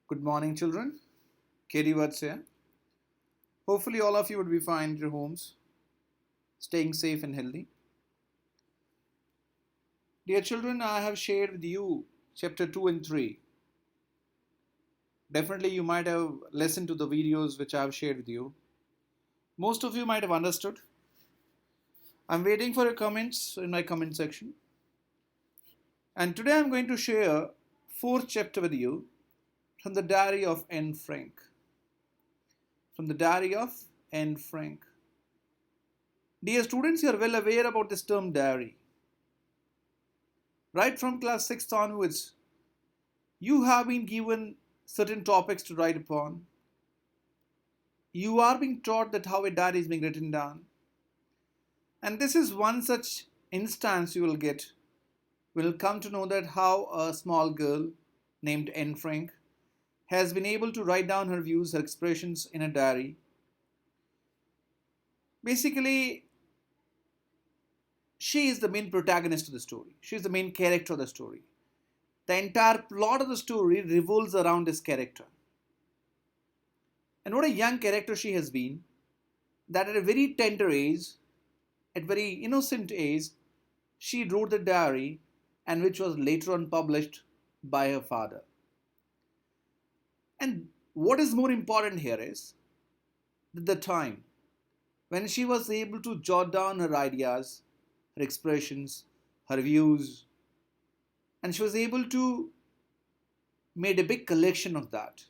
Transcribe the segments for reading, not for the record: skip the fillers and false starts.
Good morning, children. Katie Watts here. Hopefully, all of you would be fine in your homes, staying safe and healthy. Dear children, I have shared with you chapter 2 and 3. Definitely, you might have listened to the videos which I have shared with you. Most of you might have understood. I'm waiting for your comments in my comment section. And today I'm going to share fourth chapter with you from the diary of Anne Frank. From the diary of Anne Frank. Dear students, you are well aware about this term diary. Right from class 6th onwards, you have been given certain topics to write upon. You are being taught that how a diary is being written down. And this is one such instance you will get. We'll come to know that how a small girl named Anne Frank has been able to write down her views, her expressions in a diary. Basically, she is the main protagonist of the story. She is the main character of the story. The entire plot of the story revolves around this character. And what a young character she has been, that at a very tender age, at very innocent age, she wrote the diary and which was later on published by her father. And what is more important here is that the time when she was able to jot down her ideas, her expressions, her views, and she was able to make a big collection of that.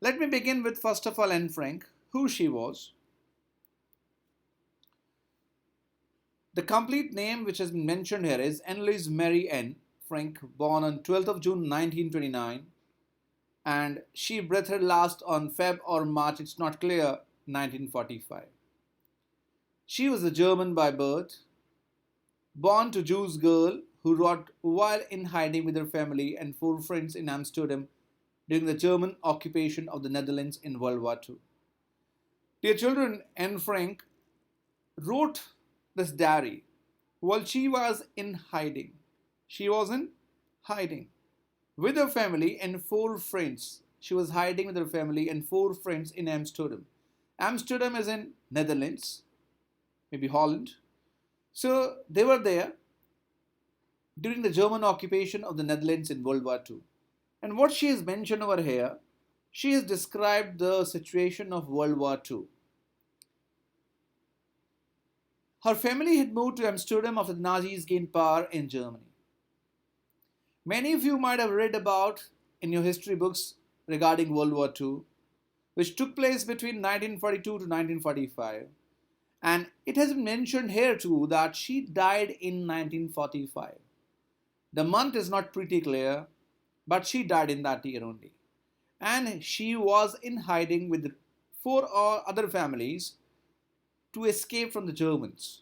Let me begin with first of all Anne Frank, who she was. The complete name which has been mentioned here is Annelise Mary Anne Frank, born on 12th of June 1929, and she breathed her last on Feb or March, it's not clear, 1945. She was a German by birth, born to Jewish girl who wrote while in hiding with her family and 4 friends in Amsterdam during the German occupation of the Netherlands in World War II. Dear children, Anne Frank wrote this diary while she was in hiding. She was in hiding with her family and 4 friends. She was hiding with her family and 4 friends in Amsterdam. Amsterdam is in Netherlands, maybe Holland. So they were there during the German occupation of the Netherlands in World War II. And what she has mentioned over here, she has described the situation of World War II. Her family had moved to Amsterdam after the Nazis gained power in Germany. Many of you might have read about in your history books regarding World War II, which took place between 1942 to 1945. And it has been mentioned here too that she died in 1945. The month is not pretty clear, but she died in that year only. And she was in hiding with 4 other families to escape from the Germans.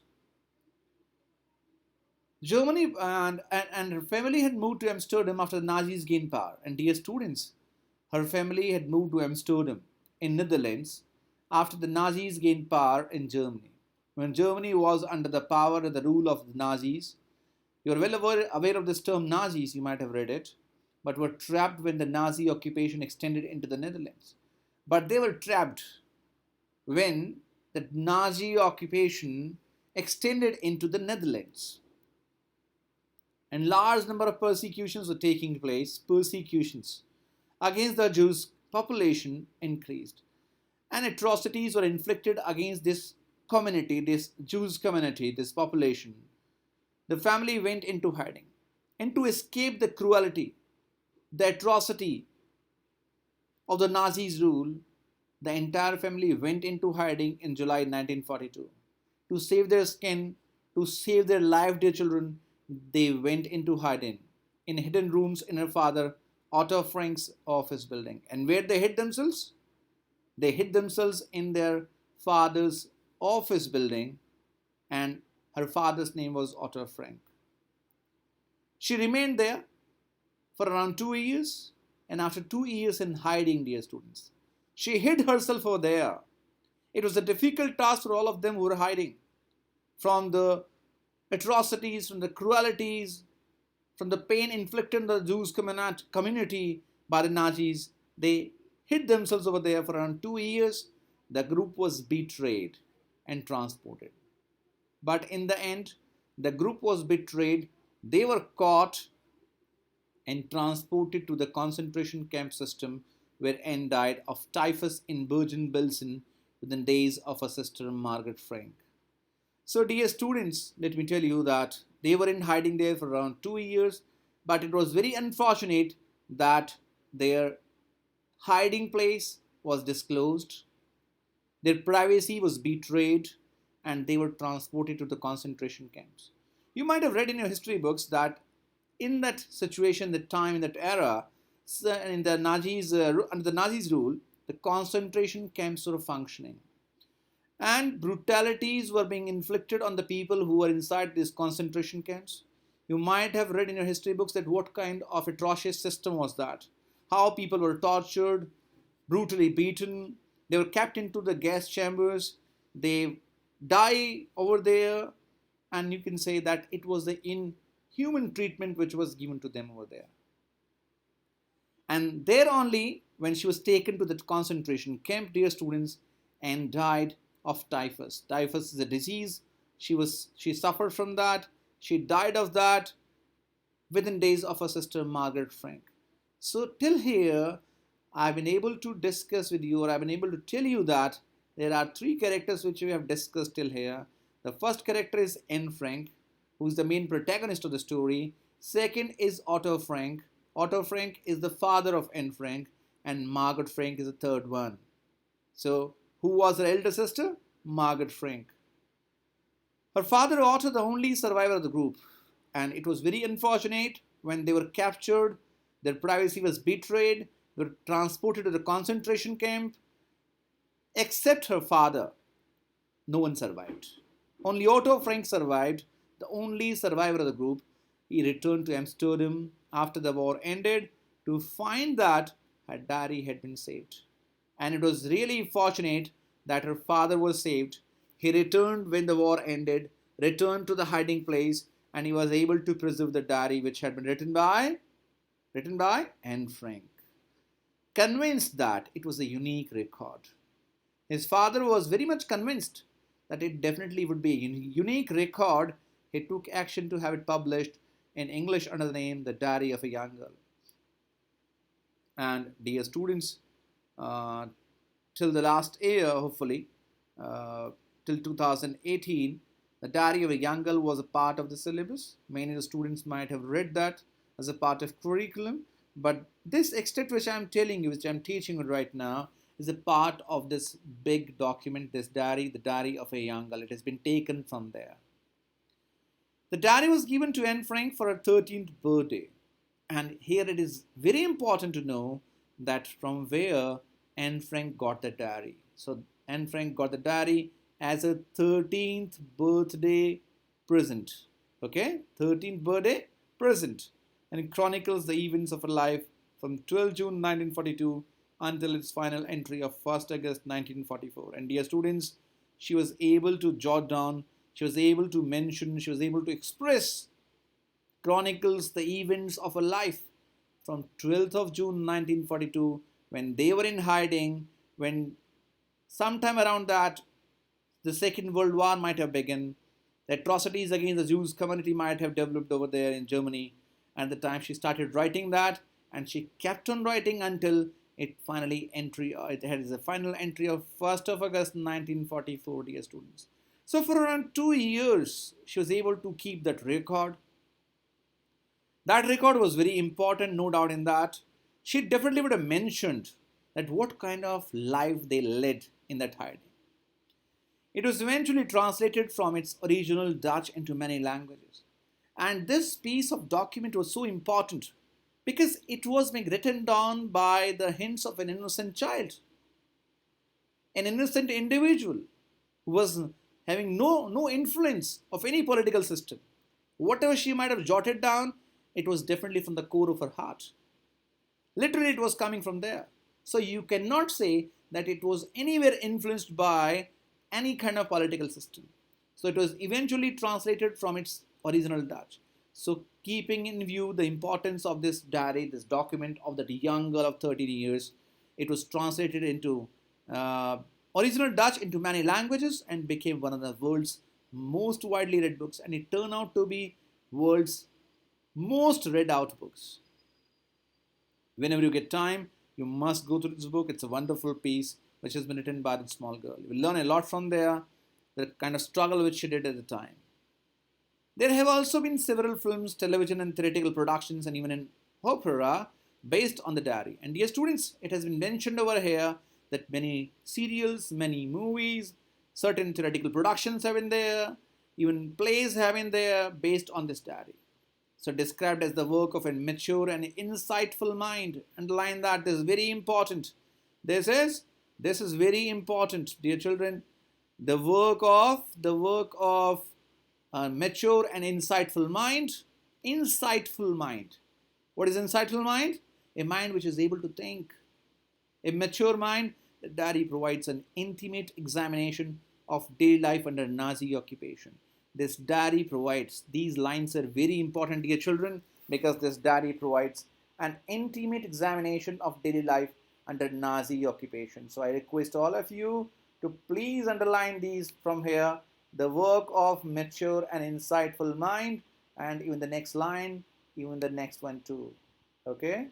Germany and her family had moved to Amsterdam after the Nazis gained power. And dear students, her family had moved to Amsterdam in Netherlands after the Nazis gained power in Germany. When Germany was under the power and the rule of the Nazis, you are well aware of this term Nazis, you might have read it, but were trapped when the Nazi occupation extended into the Netherlands. But they were trapped when the Nazi occupation extended into the Netherlands. And large number of persecutions were taking place, persecutions against the Jewish population increased. And atrocities were inflicted against this community, this Jewish community, this population. The family went into hiding. And to escape the cruelty, the atrocity of the Nazis' rule, the entire family went into hiding in July 1942. To save their skin, to save their life, dear children, they went into hiding in hidden rooms in her father Otto Frank's office building. And where they hid themselves? They hid themselves in their father's office building, and her father's name was Otto Frank. She remained there for around 2 years, and after 2 years in hiding, dear students, she hid herself over there. It was a difficult task for all of them who were hiding from the atrocities, from the cruelties, from the pain inflicted on the Jews community by the Nazis. They hid themselves over there for around 2 years. The group was betrayed and transported. But in the end, the group was betrayed. They were caught and transported to the concentration camp system where Anne died of typhus in Bergen-Belsen within days of her sister Margaret Frank. So, dear students, let me tell you that they were in hiding there for around 2 years, but it was very unfortunate that their hiding place was disclosed, their privacy was betrayed, and they were transported to the concentration camps. You might have read in your history books that in that situation, that time, in that era, in the Nazis, under the Nazis' rule, the concentration camps were functioning, and brutalities were being inflicted on the people who were inside these concentration camps. You might have read in your history books that what kind of atrocious system was that, how people were tortured, brutally beaten, they were kept into the gas chambers, they die over there, and you can say that it was the inhuman treatment which was given to them over there. And there only, when she was taken to the concentration camp, dear students, and died of typhus. Typhus is a disease. She suffered from that. She died of that within days of her sister Margaret Frank. So till here, I've been able to discuss with you, or I've been able to tell you that there are three characters which we have discussed till here. The first character is Anne Frank, who is the main protagonist of the story. Second is Otto Frank. Otto Frank is the father of Anne Frank, and Margaret Frank is the third one. So, who was her elder sister? Margaret Frank. Her father Otto, the only survivor of the group, and it was very unfortunate when they were captured, their privacy was betrayed, they were transported to the concentration camp. Except her father, no one survived. Only Otto Frank survived, the only survivor of the group. He returned to Amsterdam after the war ended to find that her diary had been saved. And it was really fortunate that her father was saved. He returned when the war ended, returned to the hiding place, and he was able to preserve the diary which had been written by Anne Frank. Convinced that it was a unique record. His father was very much convinced that it definitely would be a unique record. He took action to have it published in English under the name The Diary of a Young Girl. And dear students, till the last year, hopefully, till 2018, The Diary of a Young Girl was a part of the syllabus. Many of the students might have read that as a part of curriculum. But this extract which I am telling you, which I am teaching you right now, is a part of this big document, this diary, The Diary of a Young Girl. It has been taken from there. The diary was given to Anne Frank for her 13th birthday. And here it is very important to know that from where Anne Frank got the diary. So Anne Frank got the diary as a 13th birthday present. Okay, 13th birthday present. And it chronicles the events of her life from 12 June 1942 until its final entry of 1st August 1944. And dear students, she was able to jot down, she was able to mention, she was able to express, chronicles the events of her life from 12th of June 1942 when they were in hiding, when sometime around that the Second World War might have begun, the atrocities against the Jewish community might have developed over there in Germany. And the time she started writing that, and she kept on writing until it had a final entry of 1st of August 1944, dear students. So for around 2 years, she was able to keep that record. That record was very important, no doubt in that. She definitely would have mentioned that what kind of life they led in that hiding. It was eventually translated from its original Dutch into many languages. And this piece of document was so important because it was being written down by the hints of an innocent child, an innocent individual who was having no influence of any political system. Whatever she might have jotted down, it was definitely from the core of her heart. Literally, it was coming from there. So you cannot say that it was anywhere influenced by any kind of political system. So it was eventually translated from its original Dutch. So, keeping in view the importance of this diary, this document of that young girl of 13 years, it was translated into uh, original Dutch into many languages and became one of the world's most widely read books. And it turned out to be world's most read out books. Whenever you get time, you must go through this book. It's a wonderful piece which has been written by that small girl. You will learn a lot from there, the kind of struggle which she did at the time. There have also been several films, television, and theatrical productions, and even an opera based on the diary. And dear students, it has been mentioned over here that many serials, many movies, certain theatrical productions have been there, even plays have been there based on this diary. So described as the work of a mature and insightful mind. Underline that, this is very important. This is very important, dear children. The work of a mature and insightful mind. Insightful mind. What is insightful mind? A mind which is able to think. A mature mind. The diary provides an intimate examination of daily life under Nazi occupation. This diary provides, these lines are very important, dear children, because this diary provides an intimate examination of daily life under Nazi occupation. So I request all of you to please underline these from here. The work of mature and insightful mind, and even the next line, even the next one too. Okay?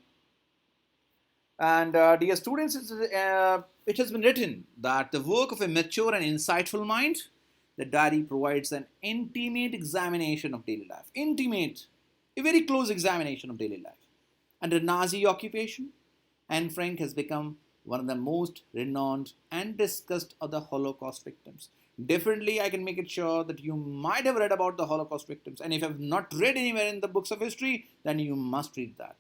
And dear students, it has been written that the work of a mature and insightful mind, the diary provides an intimate examination of daily life. Intimate, a very close examination of daily life. Under Nazi occupation, Anne Frank has become one of the most renowned and discussed of the Holocaust victims. Definitely, I can make it sure that you might have read about the Holocaust victims. And if you have not read anywhere in the books of history, then you must read that.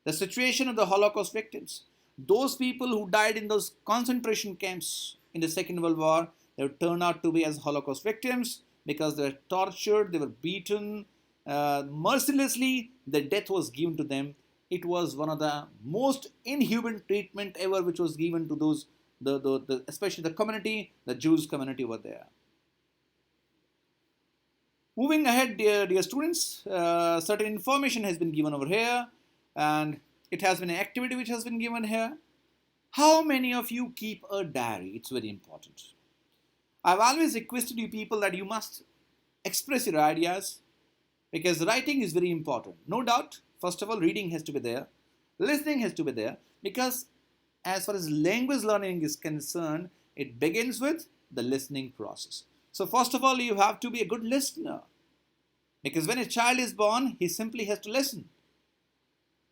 The situation of the Holocaust victims, those people who died in those concentration camps in the Second World War, they turned out to be as Holocaust victims because they were tortured, they were beaten mercilessly, the death was given to them. It was one of the most inhuman treatment ever which was given to those, especially the community, the Jews community over there. Moving ahead, dear students, certain information has been given over here, and it has been an activity which has been given here. How many of you keep a diary? It's very important. I've always requested you people that you must express your ideas because writing is very important. No doubt, first of all, reading has to be there, listening has to be there, because as far as language learning is concerned, it begins with the listening process. So first of all, you have to be a good listener, because when a child is born, he simply has to listen.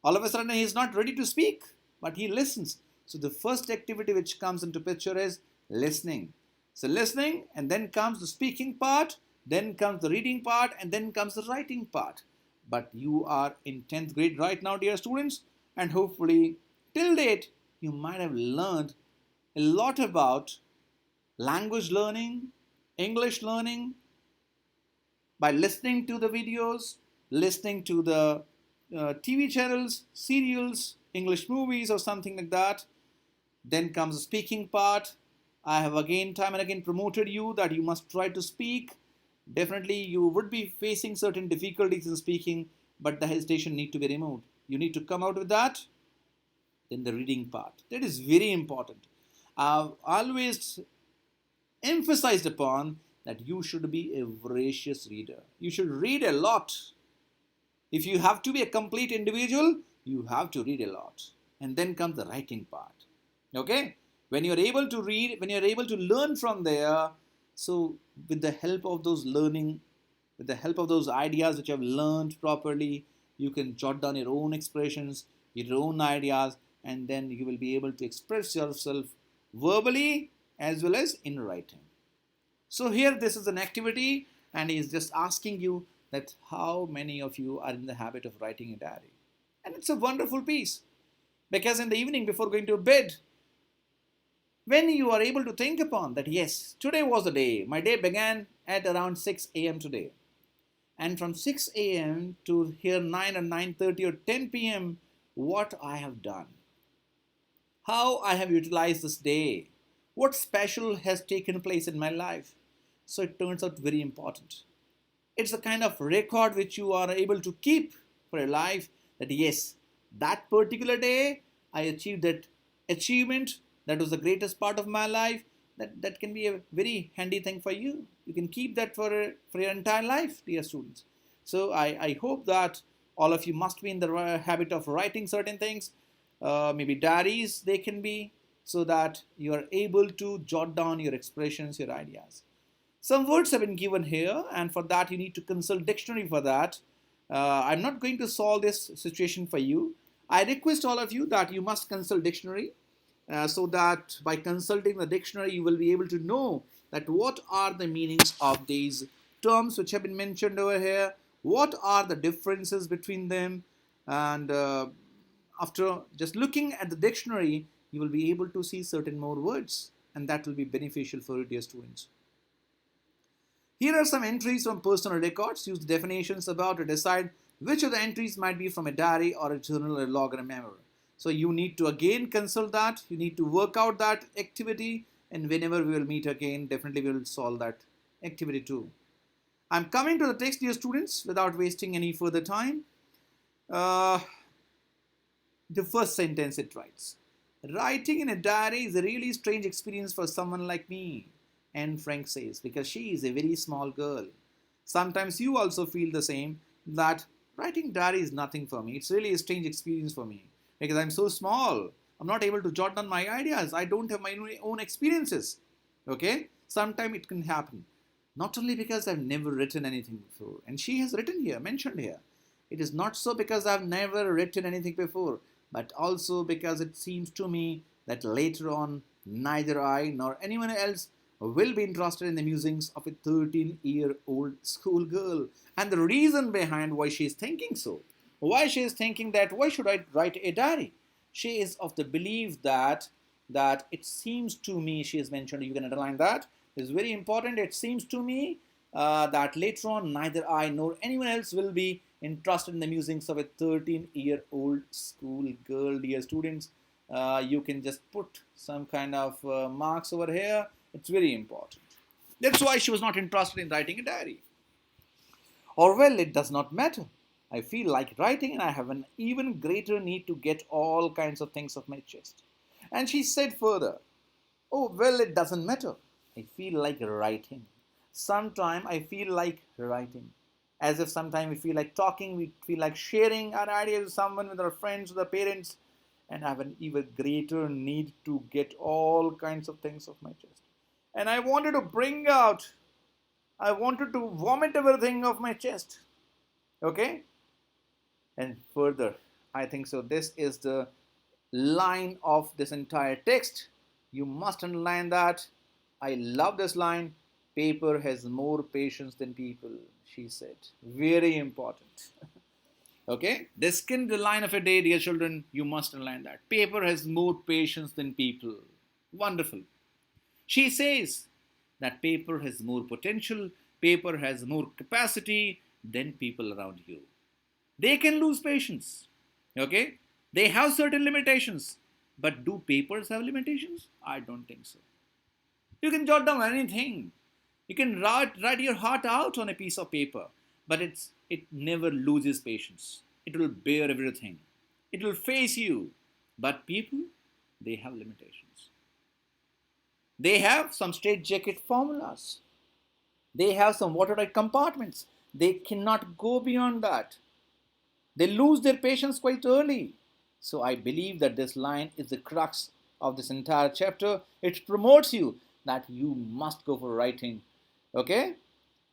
All of a sudden, he is not ready to speak, but he listens. So the first activity which comes into picture is listening. So listening, and then comes the speaking part, then comes the reading part, and then comes the writing part. But you are in 10th grade right now, dear students, and hopefully till date you might have learned a lot about language learning, English learning, by listening to the videos, listening to the TV channels, serials, English movies or something like that. Then comes the speaking part. I have again, time and again promoted you that you must try to speak. Definitely you would be facing certain difficulties in speaking, but the hesitation need to be removed. You need to come out with that. Then the reading part. That is very important. I've always emphasized upon that you should be a voracious reader. You should read a lot. If you have to be a complete individual, you have to read a lot. And then comes the writing part. Okay? When you're able to read, when you're able to learn from there, so with the help of those learning, with the help of those ideas which you have learned properly, you can jot down your own expressions, your own ideas, and then you will be able to express yourself verbally as well as in writing. So here this is an activity, and he is just asking you that how many of you are in the habit of writing a diary. And it's a wonderful piece, because in the evening before going to bed, when you are able to think upon that, yes, today was the day, my day began at around 6 a.m. today, and from 6 a.m. to here 9 or 9:30 or 10 p.m. what I have done, how I have utilized this day, what special has taken place in my life. So it turns out very important. It's a kind of record which you are able to keep for your life, that yes, that particular day I achieved that achievement, that was the greatest part of my life. That can be a very handy thing for you. You can keep that for your entire life, dear students. So I hope that all of you must be in the habit of writing certain things, maybe diaries they can be, so that you are able to jot down your expressions, your ideas. Some words have been given here, and for that you need to consult dictionary for that. I'm not going to solve this situation for you. I request all of you that you must consult dictionary, so that by consulting the dictionary you will be able to know that what are the meanings of these terms which have been mentioned over here, what are the differences between them, and after just looking at the dictionary you will be able to see certain more words, and that will be beneficial for you, dear students. Here are some entries from personal records. Use the definitions above to decide which of the entries might be from a diary or a journal or a log or a memory. So you need to again consult that. You need to work out that activity, and whenever we will meet again, definitely we will solve that activity too. I'm coming to the text, dear students, without wasting any further time. Uh, the first sentence it writes, writing in a diary is a really strange experience for someone like me, and Frank says, because she is a very small girl. Sometimes you also feel the same, that writing diary is nothing for me. It's really a strange experience for me because I'm so small. I'm not able to jot down my ideas. I don't have my own experiences. Okay? Sometimes it can happen. Not only because I've never written anything before, and she has written here, mentioned here. It is not so because I've never written anything before, but also because it seems to me that later on neither I nor anyone else will be interested in the musings of a 13-year-old schoolgirl. And the reason behind why she is thinking so, why she is thinking that why should I write a diary? She is of the belief that it seems to me, she has mentioned, you can underline that, it's very important, it seems to me that later on neither I nor anyone else will be interested in the musings of a 13-year-old schoolgirl, dear students. You can just put some kind of marks over here. It's very important. That's why she was not interested in writing a diary. Or, well, it does not matter. I feel like writing and I have an even greater need to get all kinds of things off my chest. And she said further, oh, well, it doesn't matter. I feel like writing. Sometime I feel like writing. As if sometimes we feel like talking, we feel like sharing our ideas with someone, with our friends, with our parents, and I have an even greater need to get all kinds of things off my chest. And I wanted to bring out, I wanted to vomit everything off my chest. Okay? And further, I think so. This is the line of this entire text. You must underline that. I love this line. Paper has more patience than people, she said. Very important. Okay? This can be the line of a day, dear children. You must underline that. Paper has more patience than people. Wonderful. She says that paper has more potential, paper has more capacity than people around you. They can lose patience. Okay? They have certain limitations. But do papers have limitations? I don't think so. You can jot down anything. You can write your heart out on a piece of paper, but it never loses patience. It will bear everything. It will face you. But people, they have limitations. They have some straitjacket formulas. They have some watertight compartments. They cannot go beyond that. They lose their patience quite early. So I believe that this line is the crux of this entire chapter. It promotes you that you must go for writing. Okay?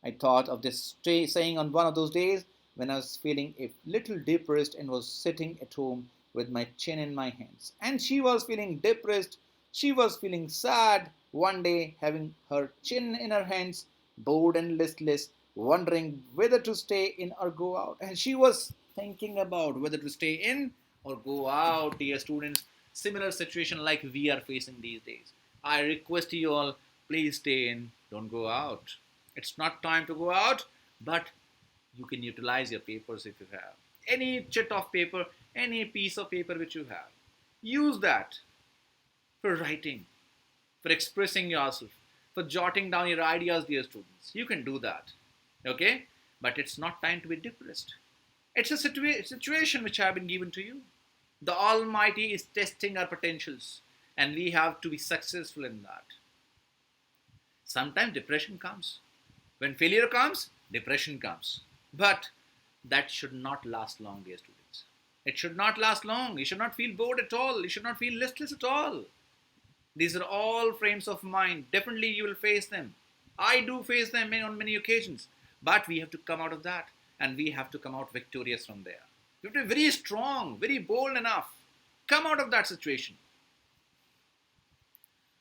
I thought of this saying on one of those days when I was feeling a little depressed and was sitting at home with my chin in my hands. And she was feeling depressed. She was feeling sad one day, having her chin in her hands, bored and listless, wondering whether to stay in or go out. And she was thinking about whether to stay in or go out, dear students. Similar situation like we are facing these days. I request you all, please stay in, don't go out. It's not time to go out, but you can utilize your papers if you have. Any chit of paper, any piece of paper which you have. Use that for writing, for expressing yourself, for jotting down your ideas, dear students. You can do that. Okay? But it's not time to be depressed. It's a situation which I've been given to you. The Almighty is testing our potentials, and we have to be successful in that. Sometimes depression comes. When failure comes, depression comes. But that should not last long, dear students. It should not last long. You should not feel bored at all. You should not feel listless at all. These are all frames of mind. Definitely you will face them. I do face them on many occasions. But we have to come out of that, and we have to come out victorious from there. You have to be very strong, very bold enough. Come out of that situation.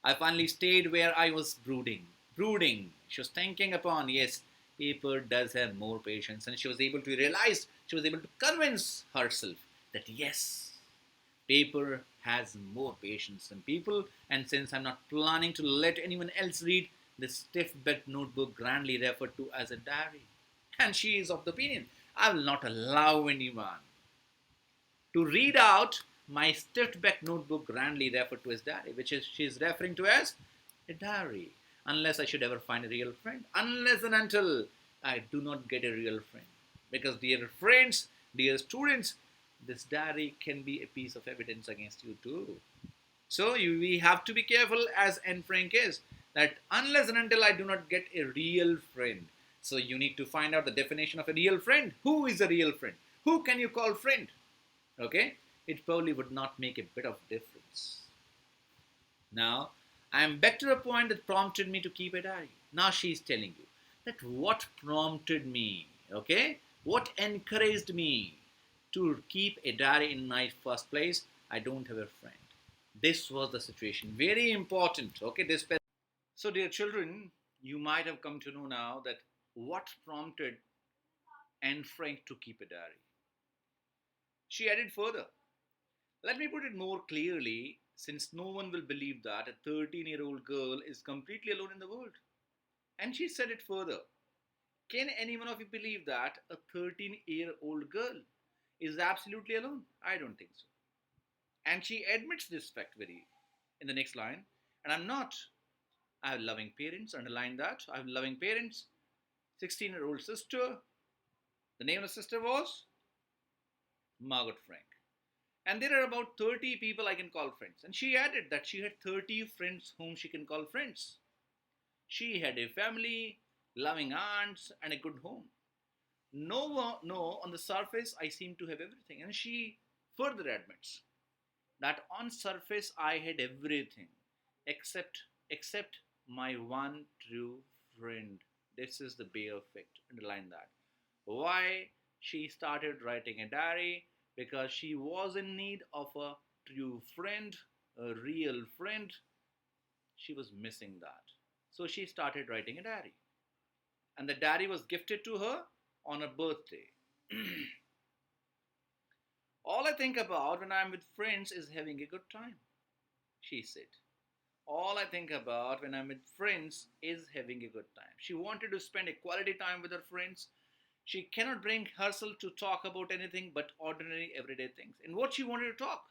I finally stayed where I was brooding. Brooding. She was thinking upon, yes, paper does have more patience. And she was able to realize, she was able to convince herself that yes, paper has more patience than people. And since I'm not planning to let anyone else read this stiff-backed notebook grandly referred to as a diary, and she is of the opinion, I will not allow anyone to read out my stiff-backed notebook grandly referred to as diary, which is she is referring to as a diary, unless I should ever find a real friend, unless and until I do not get a real friend. Because dear friends, dear students, this diary can be a piece of evidence against you too. So we have to be careful, as Anne Frank is, that unless and until I do not get a real friend. So you need to find out the definition of a real friend. Who is a real friend? Who can you call friend? Okay? It probably would not make a bit of difference. Now, I am back to the point that prompted me to keep a diary. Now she is telling you that what prompted me, okay? What encouraged me to keep a diary in my first place? I don't have a friend. This was the situation. Very important, okay? So, dear children, you might have come to know now that what prompted Anne Frank to keep a diary. She added further, let me put it more clearly, since no one will believe that a 13-year-old girl is completely alone in the world. And she said it further. Can any one of you believe that a 13-year-old girl is absolutely alone? I don't think so. And she admits this fact very in the next line. And I'm not. I have loving parents, underline that. I have loving parents. 16-year-old sister. The name of the sister was Margaret Frank. And there are about 30 people I can call friends. And she added that she had 30 friends whom she can call friends. She had a family, loving aunts, and a good home. No, on the surface, I seem to have everything. And she further admits that on surface, I had everything except my one true friend. This is the bare fact. Underline that. Why she started writing a diary? Because she was in need of a true friend, a real friend. She was missing that. So she started writing a diary. And the diary was gifted to her on her birthday. All I think about when I'm with friends is having a good time, she said. All I think about when I'm with friends is having a good time. She wanted to spend a quality time with her friends. She cannot bring herself to talk about anything but ordinary everyday things. And what she wanted to talk?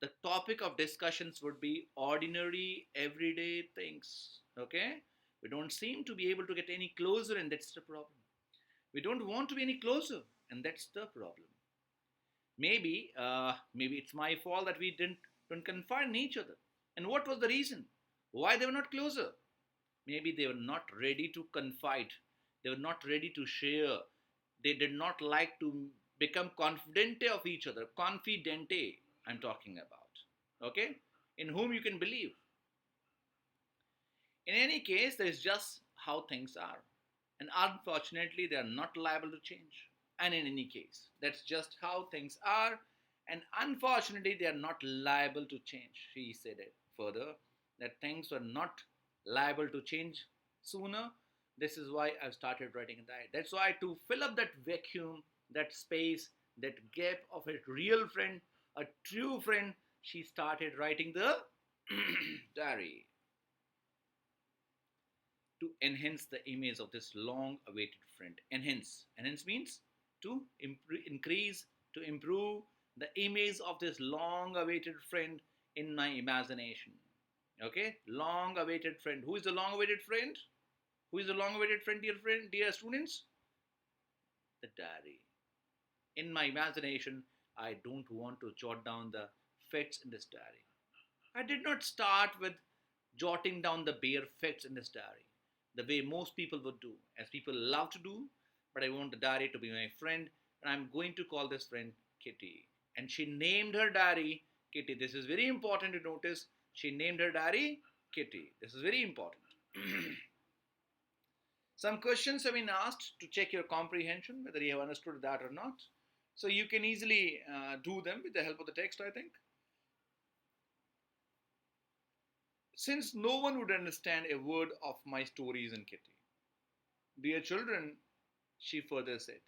The topic of discussions would be ordinary everyday things. Okay? We don't seem to be able to get any closer, and that's the problem. We don't want to be any closer, and that's the problem. Maybe it's my fault that we don't confide in each other. And what was the reason? Why they were not closer? Maybe they were not ready to confide. They were not ready to share. They did not like to become confidente of each other. Confidente, I'm talking about. Okay? In whom you can believe. In any case, that is just how things are. And unfortunately, they are not liable to change. And in any case, that's just how things are. And unfortunately, they are not liable to change. She said it further that things were not liable to change sooner. This is why I've started writing a diary. That's why, to fill up that vacuum, that space, that gap of a real friend, a true friend, she started writing the diary to enhance the image of this long awaited friend. Enhance means to increase, to improve the image of this long awaited friend in my imagination. Okay, long awaited friend. Who is the long awaited friend? Who is the long-awaited friend, dear students? The diary. In my imagination, I don't want to jot down the facts in this diary. I did not start with jotting down the bare facts in this diary, the way most people would do, as people love to do, but I want the diary to be my friend, and I'm going to call this friend Kitty. And she named her diary Kitty. This is very important to notice. She named her diary Kitty. This is very important. Some questions have been asked to check your comprehension, whether you have understood that or not. So you can easily do them with the help of the text, I think. Since no one would understand a word of my stories in Kitty. Dear children, she further said,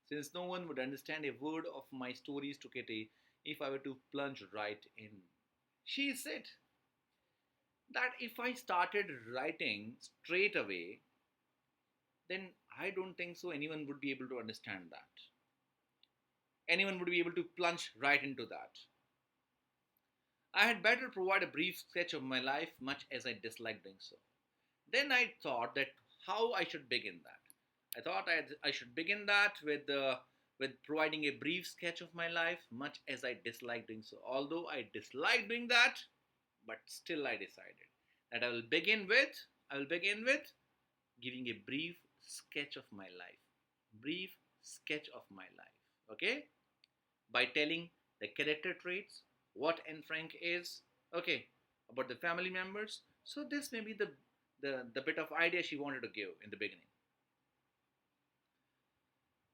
since no one would understand a word of my stories to Kitty if I were to plunge right in. She said that if I started writing straight away, then I don't think so anyone would be able to understand that. Anyone would be able to plunge right into that. I had better provide a brief sketch of my life, much as I disliked doing so. Then I thought that how I should begin that. I thought I should begin that with providing a brief sketch of my life, much as I disliked doing so. Although I disliked doing that, but still I decided that I will begin with giving a brief sketch of my life. Brief sketch of my life. Okay? By telling the character traits, what Anne Frank is, okay, about the family members. So this may be the bit of idea she wanted to give in the beginning.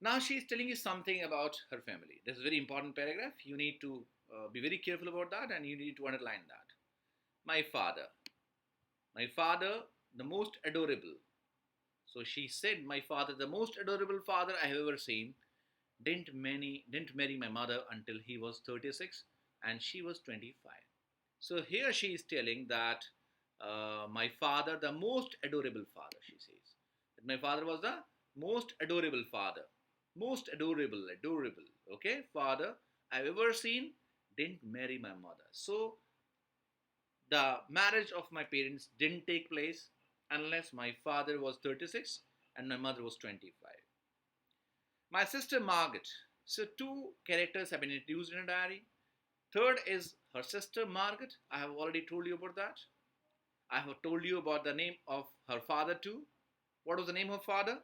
Now she is telling you something about her family. This is a very important paragraph. You need to be very careful about that, and you need to underline that. My father, the most adorable. So she said, my father, the most adorable father I have ever seen, didn't marry my mother until he was 36 and she was 25. So here she is telling that my father, the most adorable father, she says. That my father was the most adorable father. Most adorable, okay, father I've ever seen, didn't marry my mother. So the marriage of my parents didn't take place unless my father was 36 and my mother was 25. My sister Margaret. So two characters have been introduced in a diary. Third is her sister Margaret. I have already told you about that. I have told you about the name of her father too. What was the name of her father?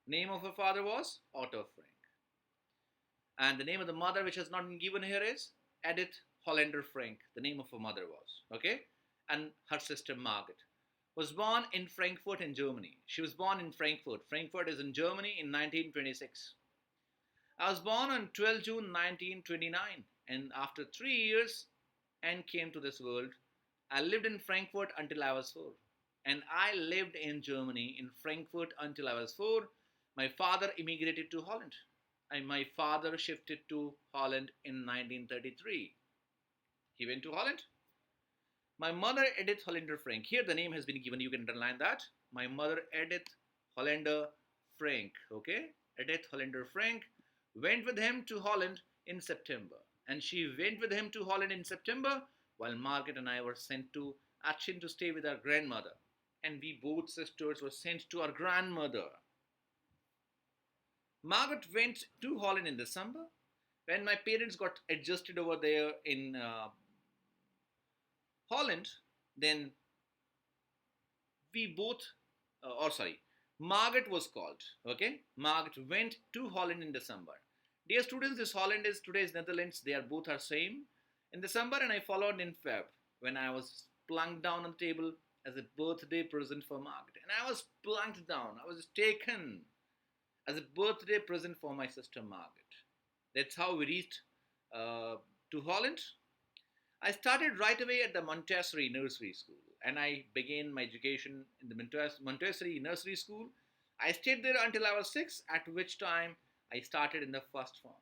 Name of her father was Otto Frank. And the name of the mother, which has not been given here, is Edith Hollander Frank. The name of her mother was. Okay? And her sister Margaret was born in Frankfurt in Germany. She was born in Frankfurt. Frankfurt is in Germany in 1926. I was born on 12 June 1929, and after 3 years, Anne came to this world. I lived in Frankfurt until I was 4. And I lived in Germany, in Frankfurt, until I was 4. My father immigrated to Holland. And my father shifted to Holland in 1933. He went to Holland. My mother, Edith Hollander Frank. Here the name has been given. You can underline that. My mother, Edith Hollander Frank. Okay? Edith Hollander Frank went with him to Holland in September. And she went with him to Holland in September while Margaret and I were sent to Aachen to stay with our grandmother. And we both sisters were sent to our grandmother. Margaret went to Holland in December. When my parents got adjusted over there in Holland, then we both, Margaret was called. Okay, Margaret went to Holland in December. Dear students, this Holland is today's Netherlands. They are both are same in December, and I followed in Feb when I was plunked down on the table as a birthday present for Margaret, and I was plunked down. I was taken as a birthday present for my sister Margaret. That's how we reached to Holland. I started right away at the Montessori Nursery School, and I began my education in the Montessori Nursery School. I stayed there until I was 6, at which time I started in the first form.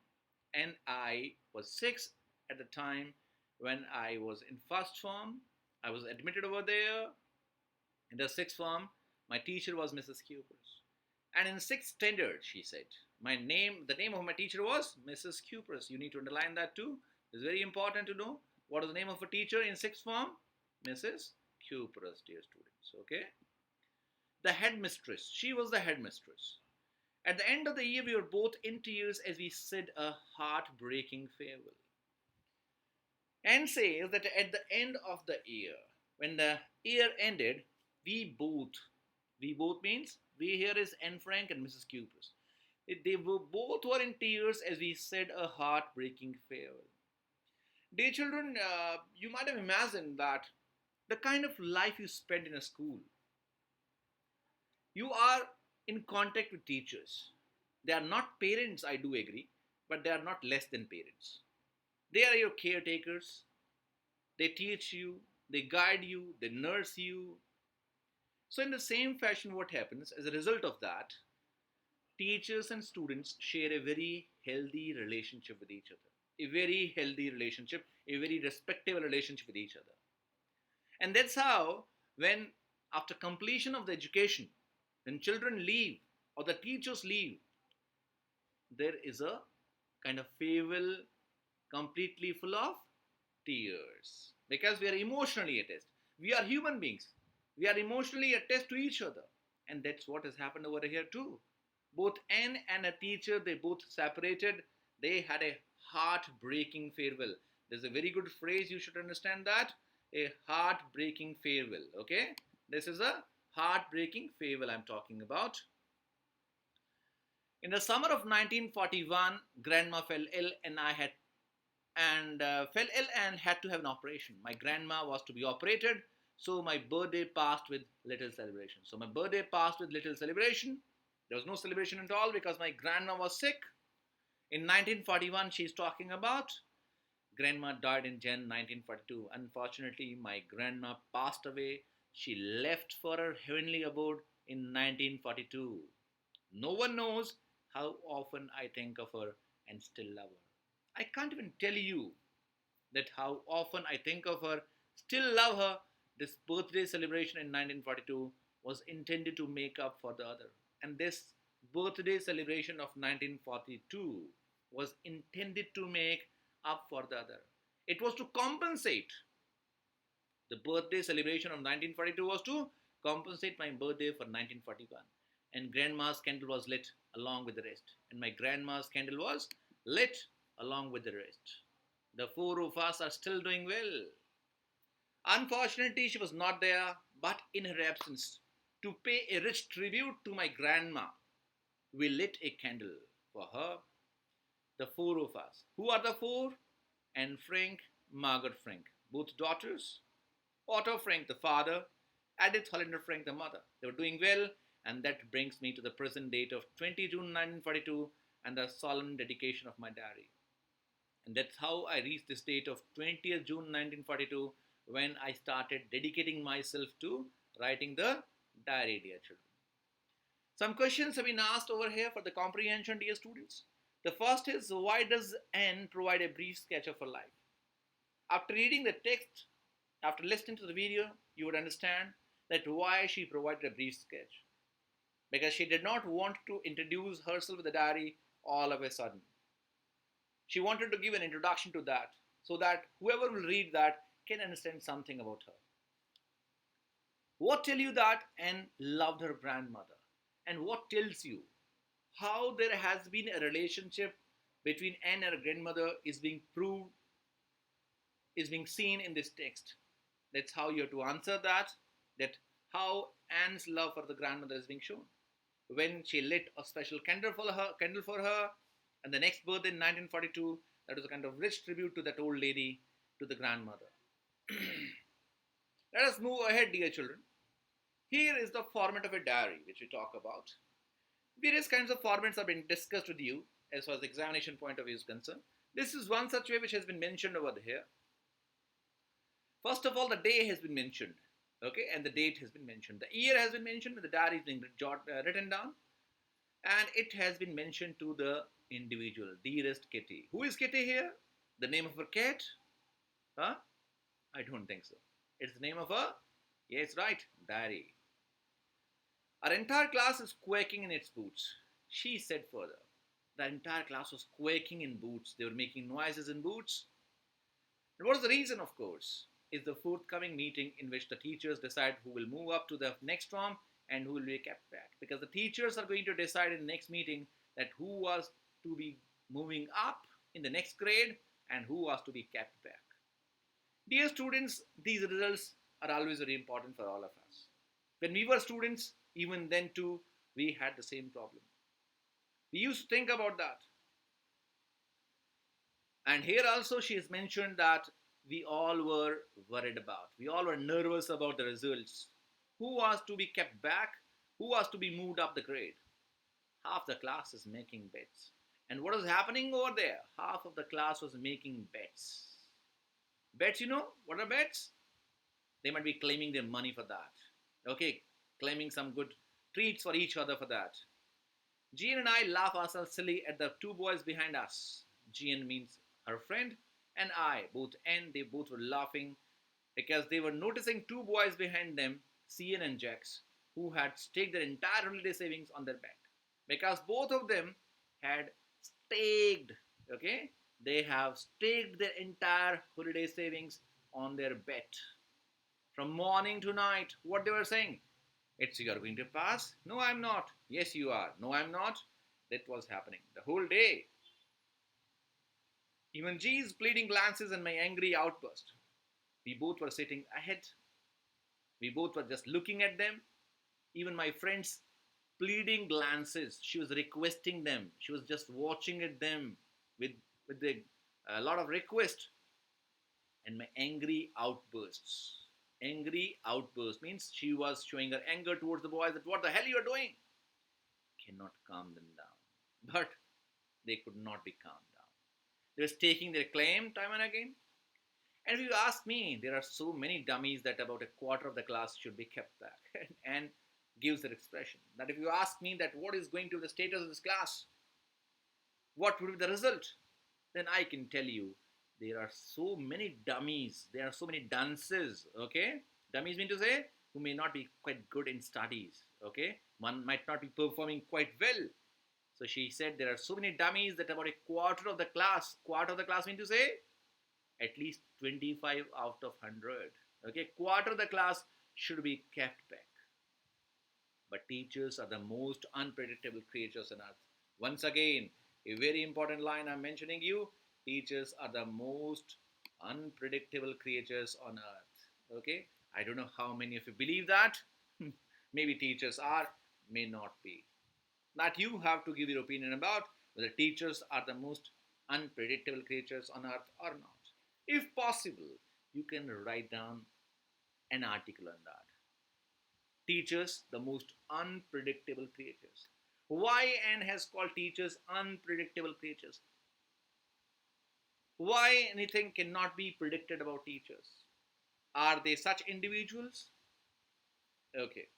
And I was 6 at the time when I was in first form. I was admitted over there in the sixth form. My teacher was Mrs. Cupers. And in 6th standard, she said, the name of my teacher was Mrs. Cupers. You need to underline that too. It's very important to know what is the name of a teacher in 6th form. Mrs. Cupers, dear students. Okay. The headmistress. She was the headmistress. At the end of the year, we were both in tears as we said a heartbreaking farewell. And says that at the end of the year, when the year ended, we both means we here is Anne Frank and Mrs. Cupris. They were both were in tears as we said a heartbreaking farewell. Dear children, you might have imagined that the kind of life you spend in a school, you are in contact with teachers. They are not parents, I do agree, but they are not less than parents. They are your caretakers. They teach you, they guide you, they nurse you. So, in the same fashion, what happens as a result of that, teachers and students share a very healthy relationship with each other. A very healthy relationship, a very respectable relationship with each other. And that's how, when after completion of the education, when children leave or the teachers leave, there is a kind of farewell completely full of tears because we are emotionally attached. We are human beings. We are emotionally attached to each other. And that's what has happened over here too. Both Anne and a teacher, they both separated. They had a heartbreaking farewell. There's a very good phrase, you should understand that. A heartbreaking farewell. Okay? This is a heartbreaking farewell I'm talking about. In the summer of 1941, Grandma fell ill and had to have an operation. My grandma was to be operated, so my birthday passed with little celebration. So my birthday passed with little celebration. There was no celebration at all because my grandma was sick. In 1941, she's talking about. Grandma died in Jan 1942. Unfortunately, my grandma passed away. She left for her heavenly abode in 1942. No one knows how often I think of her and still love her. I can't even tell you that how often I think of her, still love her. This birthday celebration in 1942 was intended to make up for the other. And this birthday celebration of 1942 was intended to make up for the other. It was to compensate. The birthday celebration of 1942 was to compensate my birthday for 1941. And grandma's candle was lit along with the rest. And my grandma's candle was lit along with the rest. The four of us are still doing well. Unfortunately, she was not there, but in her absence, to pay a rich tribute to my grandma, we lit a candle for her, the four of us. Who are the four? Anne Frank, Margaret Frank, both daughters. Otto Frank, the father. Edith Hollander Frank, the mother. They were doing well, and that brings me to the present date of 20 June 1942 and the solemn dedication of my diary. And that's how I reached this date of 20th June 1942 when I started dedicating myself to writing the diary, dear children. Some questions have been asked over here for the comprehension, dear students. The first is, why does Anne provide a brief sketch of her life? After reading the text, after listening to the video, you would understand that why she provided a brief sketch. Because she did not want to introduce herself with the diary all of a sudden. She wanted to give an introduction to that so that whoever will read that can understand something about her. What tell you that Anne loved her grandmother? And what tells you how there has been a relationship between Anne and her grandmother is being proved, is being seen in this text. That's how you have to answer that how Anne's love for the grandmother is being shown. When she lit a special candle for her, and the next birthday in 1942, that was a kind of rich tribute to that old lady, to the grandmother. Let us move ahead, dear children. Here is the format of a diary which we talk about. Various kinds of formats have been discussed with you as far as the examination point of view is concerned. This is one such way which has been mentioned over here. First of all, the day has been mentioned, okay, and the date has been mentioned. The year has been mentioned, and the diary is being written down, and it has been mentioned to the individual, dearest Kitty. Who is Kitty here? The name of her cat? Huh? I don't think so. It's the name of a, yes, right, diary. Our entire class is quaking in its boots. She said further. The entire class was quaking in boots. They were making noises in boots. And what is the reason, of course? Is the forthcoming meeting in which the teachers decide who will move up to the next form and who will be kept back. Because the teachers are going to decide in the next meeting that who was to be moving up in the next grade and who was to be kept back. Dear students, these results are always very important for all of us. When we were students, even then too, we had the same problem. We used to think about that. And here also she has mentioned that we all were worried about. We all were nervous about the results. Who was to be kept back? Who was to be moved up the grade? Half the class is making bets. And what is happening over there? Half of the class was making bets. Bets, what are bets? They might be claiming their money for that. Okay, claiming some good treats for each other for that. Jean and I laugh ourselves silly at the two boys behind us. Jean means her friend, and I, both N, they both were laughing because they were noticing two boys behind them, Cian and Jax, who had staked their entire holiday savings on their bet. Because both of them had staked, okay? They have staked their entire holiday savings on their bet. From morning to night, what they were saying? It's you are going to pass? No, I'm not. Yes, you are. No, I'm not. That was happening the whole day. Even G's pleading glances and my angry outburst. We both were sitting ahead. We both were just looking at them. Even my friend's pleading glances, she was requesting them. She was just watching at them with a lot of request. And my angry outbursts. Angry outburst means she was showing her anger towards the boys that what the hell you are doing? Cannot calm them down. But they could not be calmed down. They were staking their claim time and again. And if you ask me, there are so many dummies that about a quarter of the class should be kept back and gives their expression. That if you ask me that what is going to be the status of this class, what would be the result, then I can tell you there are so many dummies, there are so many dunces, okay? Dummies mean to say who may not be quite good in studies, okay? One might not be performing quite well. So she said there are so many dummies that about a quarter of the class mean to say at least 25 out of 100. Okay, quarter of the class should be kept back. But teachers are the most unpredictable creatures on earth. Once again, a very important line I'm mentioning you. Teachers are the most unpredictable creatures on earth. Okay, I don't know how many of you believe that. Maybe teachers are, may not be. That you have to give your opinion about whether teachers are the most unpredictable creatures on earth or not. If possible, you can write down an article on that. Teachers, the most unpredictable creatures. Why N has called teachers unpredictable creatures? Why anything cannot be predicted about teachers? Are they such individuals? Okay.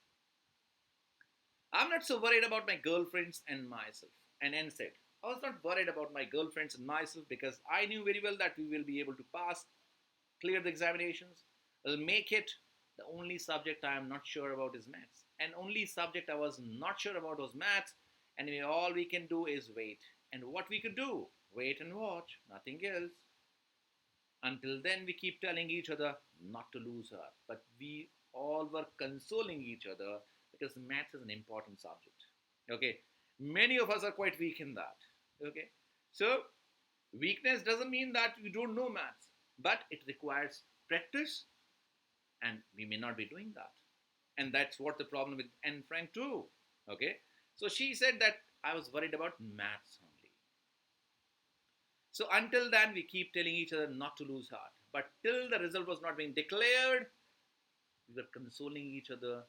I'm not so worried about my girlfriends and myself. And N said, I was not worried about my girlfriends and myself because I knew very well that we will be able to pass, clear the examinations, will make it. The only subject I am not sure about is maths. And only subject I was not sure about was maths. And all we can do is wait. And what we could do? Wait and watch, nothing else. Until then, we keep telling each other not to lose heart. But we all were consoling each other because maths is an important subject. Okay, many of us are quite weak in that. Okay, so weakness doesn't mean that you don't know maths, but it requires practice, and we may not be doing that. And that's what the problem with Anne Frank too. Okay, so she said that I was worried about maths only. So until then, we keep telling each other not to lose heart. But till the result was not being declared, we were consoling each other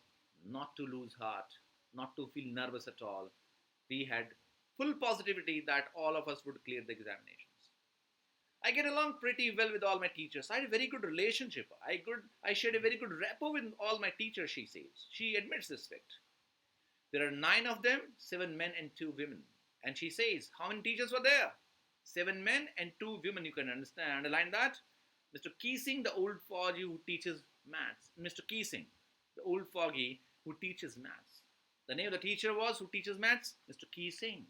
not to lose heart, not to feel nervous at all. We had full positivity that all of us would clear the examinations. I get along pretty well with all my teachers. I had a very good relationship. I shared a very good rapport with all my teachers, she says. She admits this fact. There are 9 of them, 7 men and 2 women. And she says, how many teachers were there? 7 men and 2 women. You can underline that. Mr. Ki Singh, the old foggy who teaches maths. Mr. Ki Singh, the old foggy who teaches maths. The name of the teacher was who teaches maths? Mr. Ki Singh.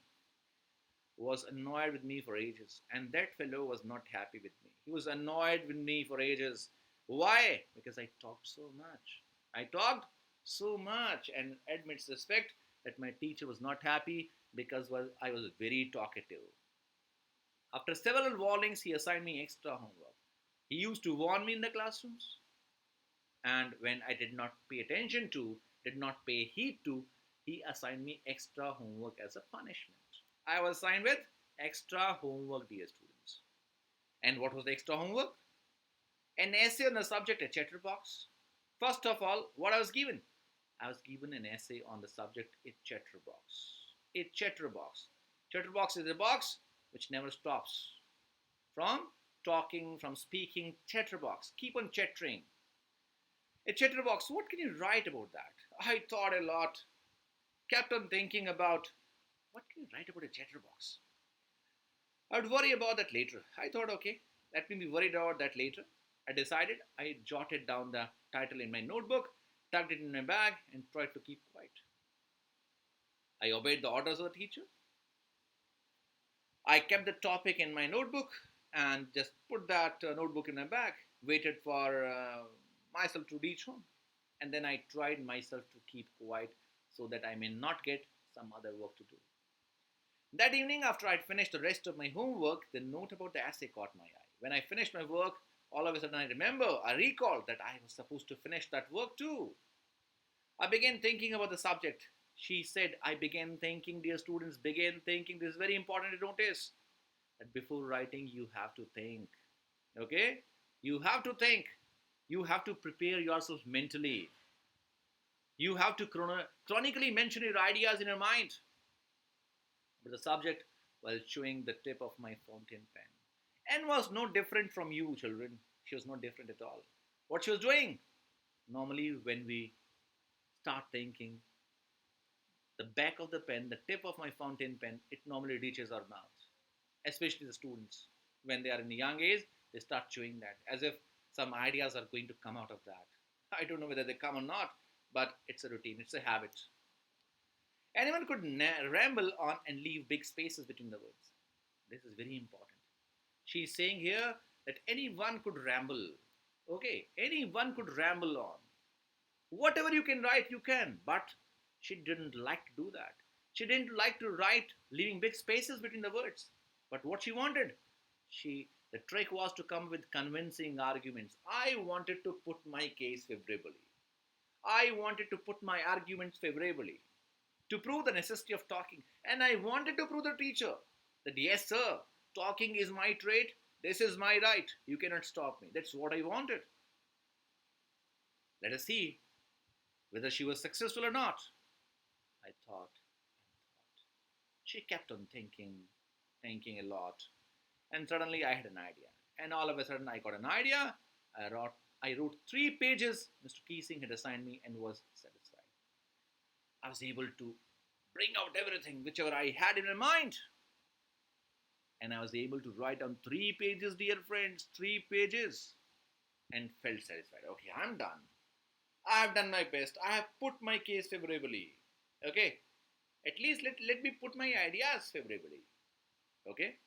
Was annoyed with me for ages. And that fellow was not happy with me. He was annoyed with me for ages. Why? Because I talked so much. I talked so much and admits respect that my teacher was not happy because I was very talkative. After several warnings, he assigned me extra homework. He used to warn me in the classrooms, and when I did not pay attention to, did not pay heed to, he assigned me extra homework as a punishment. I was assigned with extra homework, dear students. And what was the extra homework? An essay on the subject, a chatterbox. First of all, what I was given? I was given an essay on the subject, a chatterbox. A chatterbox. Chatterbox is a box which never stops. From talking, from speaking, chatterbox. Keep on chattering. A chatterbox, what can you write about that? I thought a lot, kept on thinking about what can you write about a chatterbox? I would worry about that later. I thought, okay, let me be worried about that later. I decided I jotted down the title in my notebook, tucked it in my bag, and tried to keep quiet. I obeyed the orders of the teacher. I kept the topic in my notebook and just put that notebook in my bag, waited for myself to reach home. And then I tried myself to keep quiet so that I may not get some other work to do. That evening, after I'd finished the rest of my homework, the note about the essay caught my eye. When I finished my work, all of a sudden I recalled that I was supposed to finish that work too. I began thinking about the subject. She said, I began thinking, dear students, began thinking. This is very important to notice that before writing, you have to think. Okay? You have to think. You have to prepare yourself mentally. You have to chronically mention your ideas in your mind. But the subject while chewing the tip of my fountain pen. And was no different from you, children. She was not different at all. What she was doing? Normally, when we start thinking, the back of the pen, the tip of my fountain pen, it normally reaches our mouth. Especially the students. When they are in a young age, they start chewing that as if some ideas are going to come out of that. I don't know whether they come or not, but it's a routine, it's a habit. Anyone could ramble on and leave big spaces between the words. This is very important. She's saying here that anyone could ramble. Okay, anyone could ramble on. Whatever you can write, you can. But she didn't like to do that. She didn't like to write leaving big spaces between the words. But what she wanted, the trick was to come with convincing arguments. I wanted to put my case favorably. I wanted to put my arguments favorably to prove the necessity of talking. And I wanted to prove the teacher that yes, sir, talking is my trait. This is my right. You cannot stop me. That's what I wanted. Let us see whether she was successful or not. I thought and thought. She kept on thinking a lot. And suddenly I had an idea. And all of a sudden I got an idea. I wrote 3 pages Mr. Ki Singh had assigned me and was satisfied. I was able to bring out everything, whichever I had in my mind. And I was able to write down 3 pages, dear friends, 3 pages. And felt satisfied. Okay, I'm done. I have done my best. I have put my case favorably. Okay. At least let me put my ideas favorably. Okay.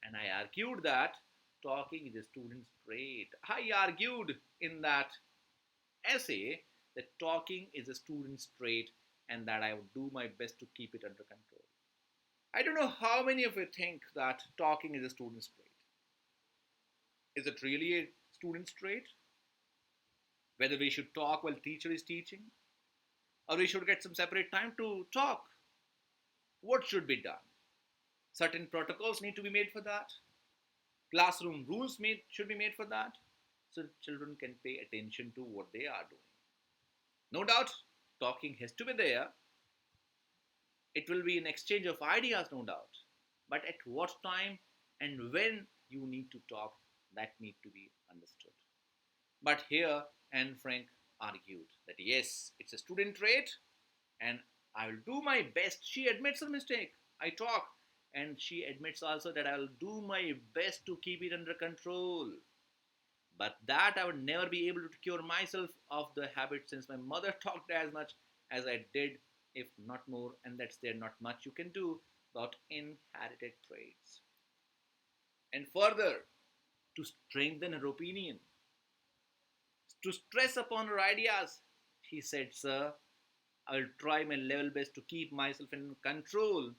And I argued that talking is a student's trait. I argued in that essay that talking is a student's trait and that I would do my best to keep it under control. I don't know how many of you think that talking is a student's trait. Is it really a student's trait? Whether we should talk while teacher is teaching or we should get some separate time to talk. What should be done? Certain protocols need to be made for that. Classroom rules should be made for that so children can pay attention to what they are doing. No doubt, talking has to be there. It will be an exchange of ideas, no doubt. But at what time and when you need to talk, that need to be understood. But here, Anne Frank argued that yes, it's a student trait and I will do my best. She admits her mistake. I talk. And she admits also that I will do my best to keep it under control. But that I would never be able to cure myself of the habit since my mother talked as much as I did, if not more, and that's there not much you can do about inherited traits. And further, to strengthen her opinion, to stress upon her ideas, He said, Sir, I'll try my level best to keep myself in control,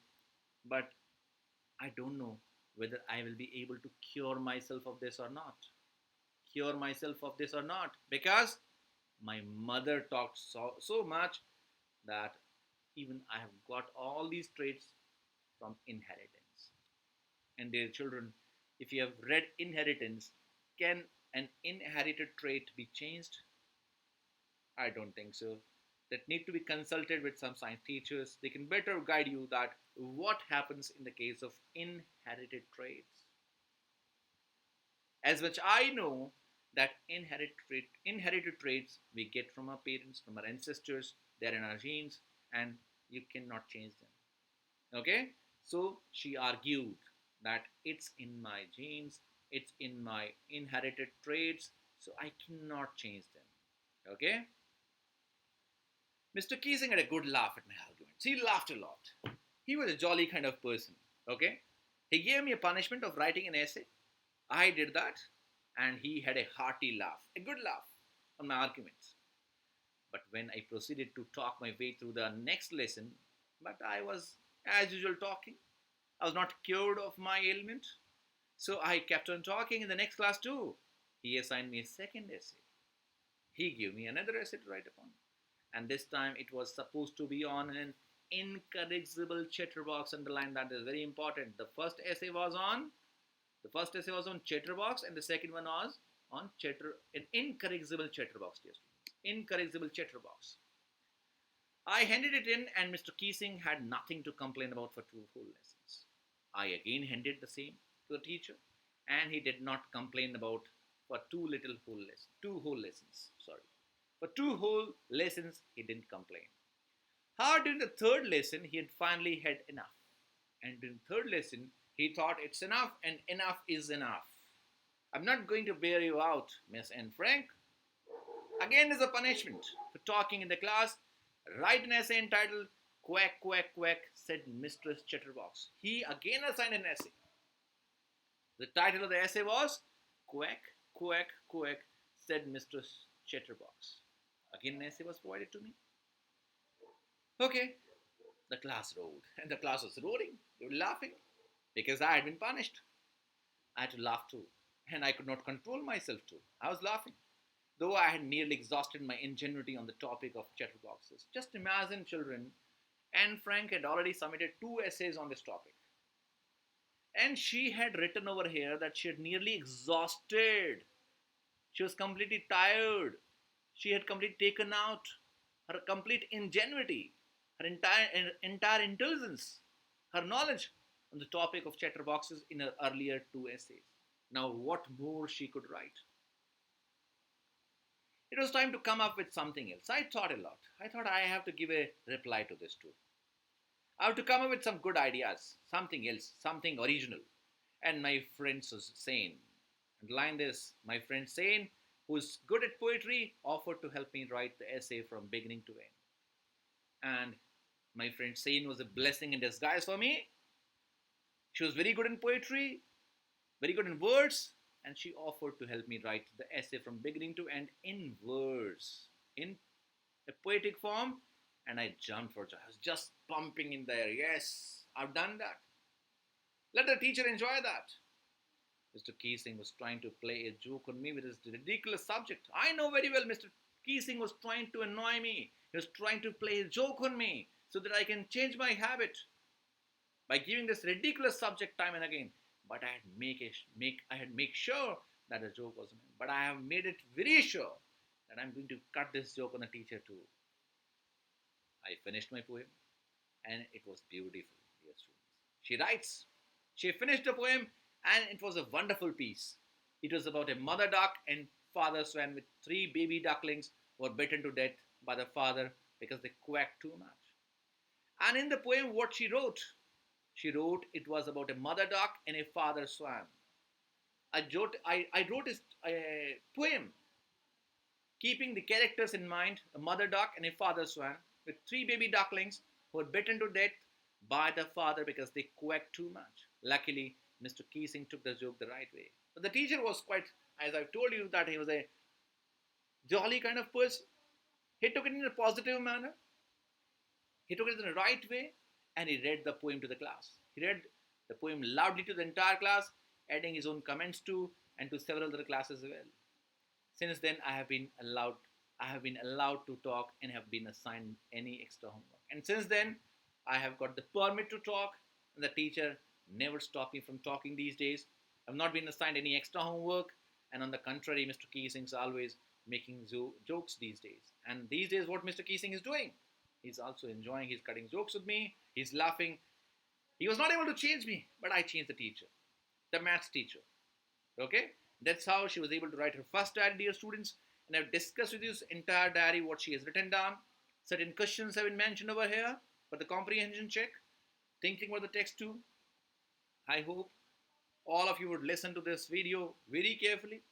but I don't know whether I will be able to cure myself of this or not. Cure myself of this or not. Because my mother talked so much that even I have got all these traits from inheritance. And dear children, if you have read Inheritance, can an inherited trait be changed? I don't think so. That need to be consulted with some science teachers. They can better guide you that what happens in the case of inherited traits. As much I know that inherited traits we get from our parents, from our ancestors, they're in our genes, and you cannot change them. Okay? So she argued that it's in my genes, it's in my inherited traits, so I cannot change them. Okay? Mr. Ki Singh had a good laugh at my arguments. He laughed a lot. He was a jolly kind of person. Okay? He gave me a punishment of writing an essay. I did that, and he had a hearty laugh, a good laugh on my arguments. But when I proceeded to talk my way through the next lesson, but I was, as usual, talking. I was not cured of my ailment. So I kept on talking in the next class too. He assigned me a second essay. He gave me another essay to write upon. And this time it was supposed to be on an incorrigible chatterbox. Underline that is very important. The first essay was on chatterbox, and the second one was on an incorrigible chatterbox. Yes, incorrigible chatterbox. I handed it in, and Mr. Ki Singh had nothing to complain about for 2 whole lessons. I again handed the same to the teacher, and he did not complain about for 2 whole lessons. Sorry, for 2 whole lessons he didn't complain. However, during the third lesson, he had finally had enough, and during the third lesson, he thought it's enough, and enough is enough. I'm not going to bear you out, Miss Anne Frank. Again, as a punishment for talking in the class, write an essay entitled Quack, Quack, Quack, said Mistress Chatterbox. He again assigned an essay. The title of the essay was Quack, Quack, Quack, said Mistress Chatterbox. Again, an essay was provided to me. Okay, the class rolled, and the class was roaring. They were laughing because I had been punished. I had to laugh too, and I could not control myself too. I was laughing, though I had nearly exhausted my ingenuity on the topic of chatterboxes. Just imagine, children, Anne Frank had already submitted 2 essays on this topic. And she had written over here that she had nearly exhausted. She was completely tired. She had completely taken out her complete ingenuity, her entire intelligence, her knowledge on the topic of chatterboxes in her earlier 2 essays. Now, what more she could write? It was time to come up with something else. I thought a lot. I thought I have to give a reply to this too. I have to come up with some good ideas, something else, something original. And my friend Sane, underline this, my friend Sane, who is good at poetry, offered to help me write the essay from beginning to end. And my friend Sane was a blessing in disguise for me. She was very good in poetry, very good in words, and she offered to help me write the essay from beginning to end in verse, in a poetic form, and I jumped for joy. I was just pumping in the air. Yes, I've done that. Let the teacher enjoy that. Mr. Ki Singh was trying to play a joke on me with his ridiculous subject. I know very well Mr. Ki Singh was trying to annoy me. He was trying to play a joke on me so that I can change my habit by giving this ridiculous subject time and again. But I had make sure that the joke wasn't. But I have made it very sure that I'm going to cut this joke on the teacher too. I finished my poem, and it was beautiful, dear students. She writes, she finished the poem, and it was a wonderful piece. It was about a mother duck and father swan with 3 baby ducklings who were bitten to death by the father because they quacked too much. And in the poem, what she wrote it was about a mother duck and a father swan. I wrote a poem keeping the characters in mind, a mother duck and a father swan with 3 baby ducklings who were bitten to death by the father because they quacked too much. Luckily, Mr. Ki Singh took the joke the right way. But the teacher was quite, as I've told you, that he was a jolly kind of person. He took it in a positive manner. He took it in the right way, and he read the poem to the class. He read the poem loudly to the entire class, adding his own comments to and to several other classes as well. Since then, I have been allowed to talk and have been assigned any extra homework. And since then, I have got the permit to talk, and the teacher never stopped me from talking these days. I've not been assigned any extra homework, and on the contrary, Mr. Ki Singh is always making jokes these days. And these days, what Mr. Ki Singh is doing, he's also enjoying. He's cutting jokes with me. He's laughing. He was not able to change me, but I changed the teacher, the maths teacher. Okay, that's how she was able to write her first diary, dear students. And I've discussed with you this entire diary, what she has written down. Certain questions have been mentioned over here for the comprehension check, thinking about the text too. I hope all of you would listen to this video very carefully.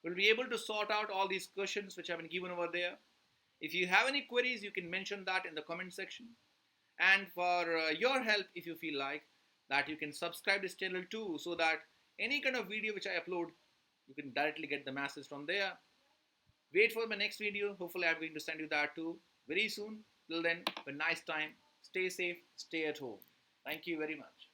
We'll be able to sort out all these questions which have been given over there. If you have any queries, you can mention that in the comment section. And for your help, if you feel like that, you can subscribe this channel too, so that any kind of video which I upload, you can directly get the message from there. Wait for my next video. Hopefully I'm going to send you that too very soon. Till then, have a nice time. Stay safe. Stay at home. Thank you very much.